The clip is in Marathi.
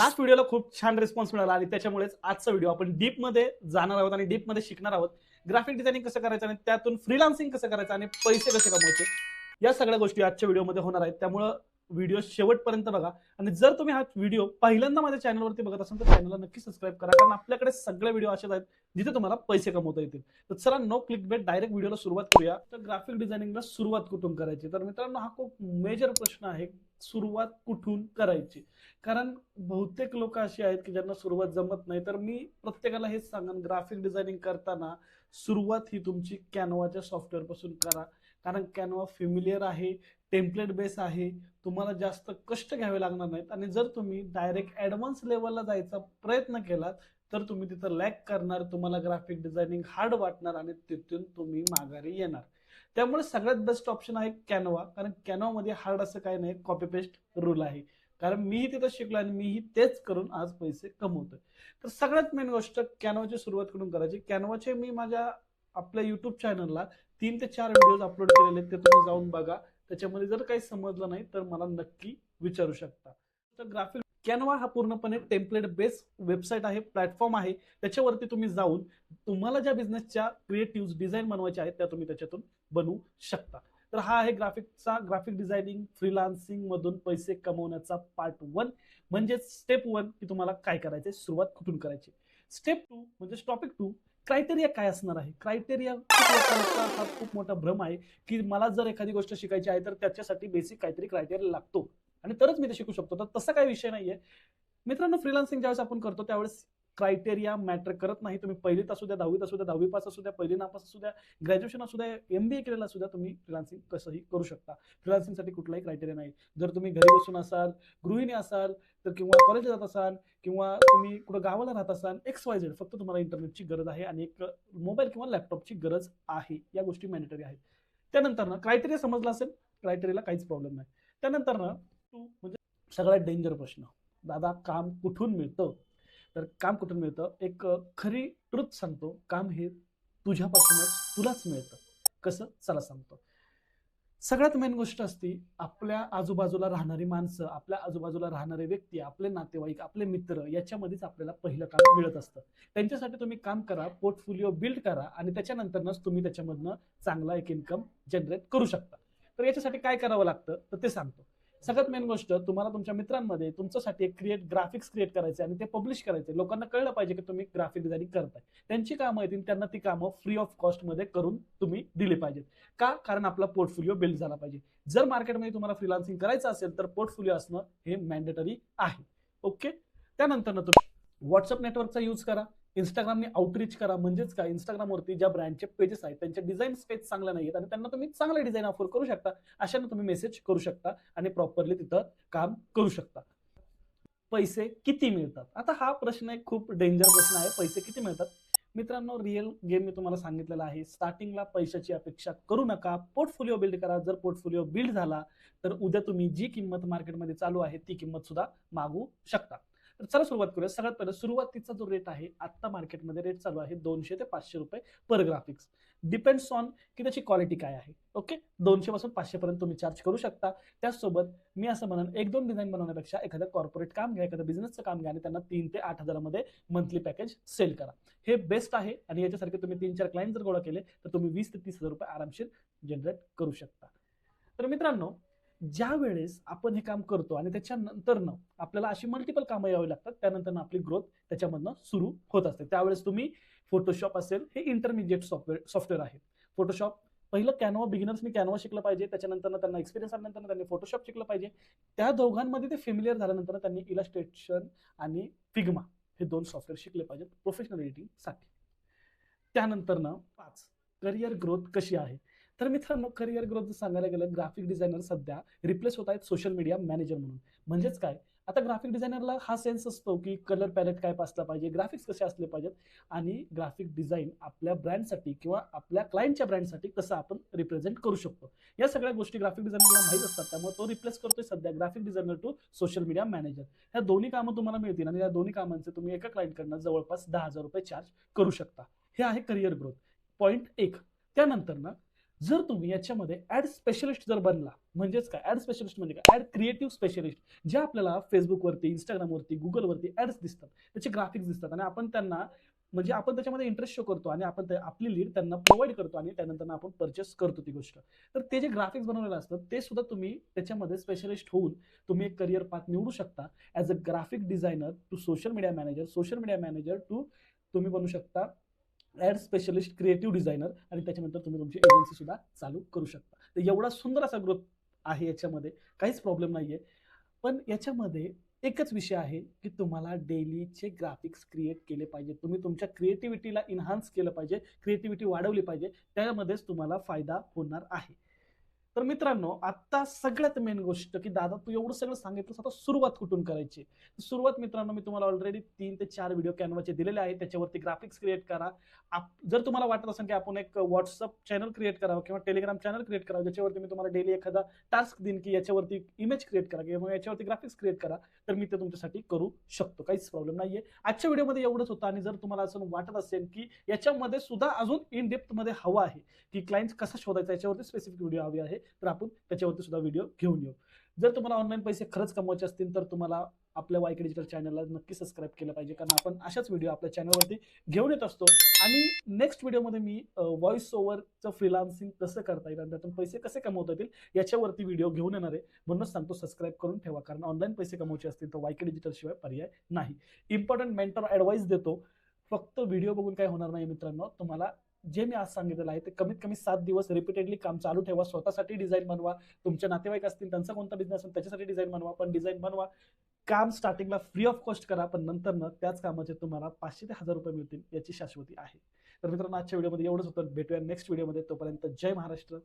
लास्ट व्हिडिओला खूप छान रिस्पॉन्स मिळाला आणि त्याच्यामुळेच आजचा व्हिडिओ आपण डीपमध्ये जाणार आहोत आणि डीपमध्ये शिकणार आहोत. ग्राफिक डिझायनिंग कसं करायचं आणि त्यातून फ्रीलान्सिंग कसं करायचं आणि पैसे कसे कमवायचे, या सगळ्या गोष्टी आजच्या व्हिडिओमध्ये होणार आहेत. त्यामुळे व्हिडिओ शेवटपर्यंत बघा आणि जर तुम्ही हा व्हिडिओ पहिल्यांदा माझ्या चॅनलवरती बघत असाल तर चॅनलला नक्की सबस्क्राईब करा, कारण आपल्याकडे सगळे व्हिडिओ असे आहेत जिथे तुम्हाला पैसे कमवता येतील. तर चला, नो क्लिक बेट, डायरेक्ट व्हिडिओला सुरुवात करूया. तर ग्राफिक डिझायनिंगला सुरुवात कुठून करायची? तर मित्रांनो, हा खूप मेजर प्रश्न आहे, सुरुवात कुठून करायची. कारण बहुतेक लोक अशी आहेत की ज्यांना सुरुवात जमत नाही. तर मी प्रत्येकाला हेच सांगेन, ग्राफिक डिझायनिंग करताना सुरुवात ही तुमची कॅनवाच्या सॉफ्टवेअर पासून करा. कारण कॅनवा फेमिलियर आहे, टेम्पलेट बेस आहे, तुम्हाला जास्त कष्ट घ्यावे लागणार नाहीत. आणि जर तुम्ही डायरेक्ट ॲडव्हान्स लेवलला जायचा प्रयत्न केलात तर तुम्ही तिथं लॅक करणार, तुम्हाला ग्राफिक डिझायनिंग हार्ड वाटणार आणि तिथून तुम्ही माघारी येणार. त्यामुळे सगळ्यात बेस्ट ऑप्शन आहे कॅनवा. कारण कॅनवामध्ये हार्ड असं काही नाही, कॉपी पेस्ट रूल आहे. कारण मीही तिथं शिकलो आणि मीही तेच करून आज पैसे कमवतोय. तर सगळ्यात मेन गोष्ट, कॅनवाची सुरुवात करून करायची. कॅनवाचे मी माझ्या आपल्या युट्यूब चॅनलला 3 ते 4 व्हिडिओज अपलोड केलेले आहेत, ते तुम्ही जाऊन बघा. त्याच्यामध्ये जर काही समजलं नाही तर मला नक्की विचारू शकता. तर ग्राफिक कॅनवा हा पूर्णपणे टेम्पलेट बेस वेबसाईट आहे, प्लॅटफॉर्म आहे. त्याच्यावरती तुम्ही जाऊन तुम्हाला ज्या बिझनेसच्या क्रिएटिव्ह डिझाईन बनवायच्या आहेत त्या तुम्ही त्याच्यातून बनवू शकता. तर हा आहे ग्राफिक डिझायनिंग फ्रीलान्सिंग मधून पैसे कमवण्याचा पार्ट 1, म्हणजे स्टेप 1 की तुम्हाला काय करायचे, सुरुवात कुठून करायची. स्टेप 2 म्हणजे टॉपिक 2, क्रायटेरिया काय असणार आहे. क्रायटेरिया खूप लोकांचा हा खूप मोठा भ्रम आहे की मला जर एखादी गोष्ट शिकायची आहे तर त्याच्यासाठी बेसिक काहीतरी क्रायटेरिया लागतो आणि तरच मी ते शिकू शकतो. तर तसा काही विषय नाहीये मित्रांनो. फ्रीलान्सिंग ज्यावेळेस आपण करतो त्यावेळेस क्रायटेरिया मॅटर करत नाही. तुम्ही पहिलीत असू द्या, 10वीत असू द्या, 10वी पास असू द्या, पहिली नापास असू द्या, ग्रॅज्युएशन असू द्या, MBA केलेला असू द्या, तुम्ही फ्रीलान्सिंग कसंही करू शकता. फ्रीलान्सिंगसाठी कुठलाही क्रायटेरिया नाही. जर तुम्ही घरी बसून असाल, गृहिणी असाल तर, किंवा कॉलेजला जात असाल, किंवा तुम्ही कुठं गावाला राहत असाल, XYZ, फक्त तुम्हाला इंटरनेटची गरज आहे आणि एक मोबाईल किंवा लॅपटॉपची गरज आहे. या गोष्टी मॅन्डेटरी आहेत. त्यानंतर ना क्रायटेरिया समजला असेल, क्रायटेरियाला काहीच प्रॉब्लेम नाही. त्यानंतर ना म्हणजे सगळ्यात डेंजर प्रश्न, दादा काम कुठून मिळतं? तर काम कुठून मिळतं, एक खरी ट्रुथ सांगतो, काम हे तुझ्यापासूनच तुलाच मिळतं. कसं? चला सांगतो. सगळ्यात मेन गोष्ट असते, आपल्या आजूबाजूला राहणारी माणसं, आपल्या आजूबाजूला राहणारे व्यक्ती, आपले नातेवाईक, आपले मित्र, याच्यामध्येच आपल्याला पहिलं काम मिळत असतं. त्यांच्यासाठी तुम्ही काम करा, पोर्टफोलिओ बिल्ड करा आणि त्याच्यानंतरच तुम्ही त्याच्यामधनं चांगला एक इन्कम जनरेट करू शकता. तर याच्यासाठी काय करावं लागतं तर ते सांगतो. सगळ्यात मेन गोष्ट, तुम्हाला तुमच्या मित्रांमध्ये तुमच्यासाठी एक ग्राफिक्स क्रिएट करायचे आणि ते पब्लिश करायचे. लोकांना कळलं पाहिजे की तुम्ही ग्राफिक डिझायनिंग करताय. त्यांची कामं येतील, त्यांना ती कामं फ्री ऑफ कॉस्ट मध्ये करून तुम्ही दिली पाहिजेत. का? कारण आपला पोर्टफोलिओ बिल्ड झाला पाहिजे. जर मार्केटमध्ये तुम्हाला फ्रीलान्सिंग करायचं असेल तर पोर्टफोलिओ असणं हे मॅन्डेटरी आहे. ओके. त्यानंतर तुम्ही व्हॉट्सअप नेटवर्कचा यूज करा, इंस्टाग्रामने आउटरीच करा. म्हणजेच काय, इंस्टाग्रामवरती ज्या ब्रँडचे पेजेस आहेत त्यांचे डिझाईन्स काही चांगले नाहीत आणि त्यांना तुम्ही चांगले डिझाईन ऑफर करू शकता. अशाने तुम्ही मेसेज करू शकता आणि प्रॉपरली तिथं काम करू शकता. पैसे किती मिळतात? आता हा प्रश्न एक खूप डेंजर प्रश्न आहे, पैसे किती मिळतात. मित्रांनो, रिअल गेम मी तुम्हाला सांगितलेला आहे. स्टार्टिंगला पैशाची अपेक्षा करू नका, पोर्टफोलिओ बिल्ड करा. जर पोर्टफोलिओ बिल्ड झाला तर उद्या तुम्ही जी किंमत मार्केटमध्ये चालू आहे ती किंमत सुद्धा मागू शकता. तर चला सुरुवात करूया. सगळ्यात पहिलं, सुरुवातीचा जो रेट आहे, आता मार्केटमध्ये रेट चालू आहे 200 ते 500 रुपये पर ग्राफिक्स. डिपेंड्स ऑन की त्याची क्वालिटी काय आहे. ओके. 200 पासून 500 पर्यंत तुम्ही चार्ज करू शकता. त्याचसोबत मी असं म्हणेन, 1-2 डिझाईन बनवण्यापेक्षा एखादं कॉर्पोरेट काम घ्या, एखादं बिझनेसचं काम घ्या आणि त्यांना 3 ते 8 हजारामध्ये मंथली पॅकेज सेल करा. हे बेस्ट आहे आणि याच्यासारखे तुम्ही 3-4 क्लायंट जर गोळा केले तर तुम्ही 20 ते 30 हजार रुपये आरामशीर जनरेट करू शकता. तर मित्रांनो, ज्या वेळेस आपण हे काम करतो आणि त्याच्यानंतर आपल्याला अशी मल्टिपल कामं यावी लागतात, त्यानंतर आपली ग्रोथ त्याच्यामधनं सुरू होत असते. त्यावेळेस तुम्ही फोटोशॉप असेल, हे इंटरमिजिएट सॉफ्टवेअर आहे. फोटोशॉप पहिलं, कॅनवा बिगिनर्सनी कॅनवा शिकलं पाहिजे. त्याच्यानंतर त्यांना एक्सपिरियन्स आल्यानंतर त्यांनी फोटोशॉप शिकलं पाहिजे. त्या दोघांमध्ये ते फेमिलियर झाल्यानंतर त्यांनी इलस्ट्रेशन आणि फिग्मा हे 2 सॉफ्टवेअर शिकले पाहिजेत प्रोफेशनल एडिटिंगसाठी. त्यानंतर 5, करिअर ग्रोथ कशी आहे. तर मित्रांनो, करिअर ग्रोथ सांगायला गेलं, ग्राफिक डिझायनर सध्या रिप्लेस होत आहेत सोशल मीडिया मॅनेजर म्हणून. म्हणजेच काय, आता ग्राफिक डिझायनरला हा सेन्स असतो की कलर पॅलेट काय असला पाहिजे, ग्राफिक्स कसे असले पाहिजेत आणि ग्राफिक डिझाईन आपल्या ब्रँडसाठी किंवा आपल्या क्लायंटच्या ब्रँडसाठी कसं आपण रिप्रेझेंट करू शकतो, या सगळ्या गोष्टी ग्राफिक डिझायनरला माहीत असतात. त्यामुळे तो रिप्लेस करतोय सध्या graphic designer to social media manager. ह्या दोन्ही कामं तुम्हाला मिळतील आणि या दोन्ही कामांचे तुम्ही एका क्लायंटकडनं जवळपास 10,000 रुपये चार्ज करू शकता. हे आहे करिअर ग्रोथ, पॉईंट 1. त्यानंतर जर तुम्ही याच्यामध्ये ऍड स्पेशलिस्ट जर बनला, म्हणजेच काय ऍड स्पेशलिस्ट म्हणजे काय, ऍड क्रिएटिव्ह स्पेशलिस्ट, जे आपल्याला फेसबुकवरती, इंस्टाग्रामवरती, गुगलवरती ऍड्स दिसतात, त्याचे ग्राफिक्स दिसतात आणि आपण त्यांना म्हणजे आपण त्याच्यामध्ये इंटरेस्ट शो करतो आणि आपण आपली लीड त्यांना प्रोव्हाइड करतो आणि त्यानंतर आपण परचेस करतो ती गोष्ट. तर ते जे ग्राफिक्स बनवलेलं असतं ते सुद्धा तुम्ही त्याच्यामध्ये स्पेशलिस्ट होऊन तुम्ही एक करिअर पाथ निवडू शकता. As a graphic designer to social media manager, social media manager टू तुम्ही बनू शकता ऍड स्पेशलिस्ट, क्रिएटिव्ह डिझायनर आणि त्याच्यानंतर तुम्ही तुमची एजन्सी सुद्धा चालू करू शकता. तर एवढा सुंदर असा ग्रोथ आहे याच्यामध्ये, काहीच प्रॉब्लेम नाहीये. पण याच्यामध्ये एकच विषय आहे की तुम्हाला डेलीचे ग्राफिक्स क्रिएट केले पाहिजे. तुम्ही तुमच्या क्रिएटिव्हिटीला इन्हान्स केलं पाहिजे, क्रिएटिव्हिटी वाढवली पाहिजे, त्यामध्येच तुम्हाला फायदा होणार आहे. तर मित्रांनो, आता सगळ्यात मेन गोष्ट की दादा तू एवढं सगळं सांगितलं, आता सुरुवात कुठून करायची? सुरुवात मित्रांनो, मी तुम्हाला ऑलरेडी 3 ते 4 व्हिडिओ कॅनवाचे दिलेले आहेत. त्याच्यावरती ग्राफिक्स क्रिएट करा. जर तुम्हाला वाटत असेल की आपण एक व्हॉट्सअप चॅनल क्रिएट करावं किंवा टेलिग्राम चॅनल क्रिएट करावं, ज्याच्यावरती मी तुम्हाला डेली एखादा टास्क देईन की याच्यावरती इमेज क्रिएट करा किंवा याच्यावरती ग्राफिक्स क्रिएट करा, तर मी ते तुमच्यासाठी करू शकतो. काहीच प्रॉब्लेम नाहीये. आजच्या व्हिडिओमध्ये एवढंच होतं. आणि जर तुम्हाला असं वाटत असेल की याच्यामध्ये सुद्धा अजून इन डेप्थ मध्ये हवा आहे की क्लायंट कसा शोधायचा, याच्यावरती स्पेसिफिक व्हिडिओ हवी आहे, तर आपण त्याच्यावरती सुद्धा व्हिडिओ घेऊन येऊ. जर तुम्हाला ऑनलाईन पैसे खरंच कमवायचे असतील तर तुम्हाला आपल्या वायके डिजिटल चॅनलला नक्की सबस्क्राईब केलं पाहिजे, कारण आपण अशाच व्हिडिओ आपल्या चॅनलवरती घेऊन येत असतो. आणि नेक्स्ट व्हिडिओमध्ये मी व्हॉइस ओव्हरचं फ्रीलान्सिंग कसं करता येईल आणि त्यातून पैसे कसे कमवता येतील याच्यावरती व्हिडिओ घेऊन येणार आहे. म्हणूनच सांगतो सबस्क्राईब करून ठेवा, कारण ऑनलाईन पैसे कमवायचे असतील तर वायके डिजिटल शिवाय पर्याय नाही. इम्पॉर्टंट मेंटर ऍडवाइस देतो. फक्त व्हिडिओ बघून काय होणार नाही मित्रांनो. तुम्हाला जे मी आज सांगितलेलं आहे ते कमीत कमी 7 दिवस रिपीटेडली काम चालू ठेवा. स्वतःसाठी डिझाईन बनवा, तुमचे नातेवाईक असतील त्यांचा कोणता बिझनेस असेल त्याच्यासाठी डिझाईन बनवा, पण डिझाईन बनवा. काम स्टार्टिंगला फ्री ऑफ कॉस्ट करा, पण नंतर त्याच कामाचे तुम्हाला 500 ते 1000 रुपये मिळतील याची शाश्वती आहे. तर मित्रांनो, आजच्या व्हिडिओमध्ये एवढंच होतं. भेटूया नेक्स्ट व्हिडिओमध्ये. तोपर्यंत जय महाराष्ट्र.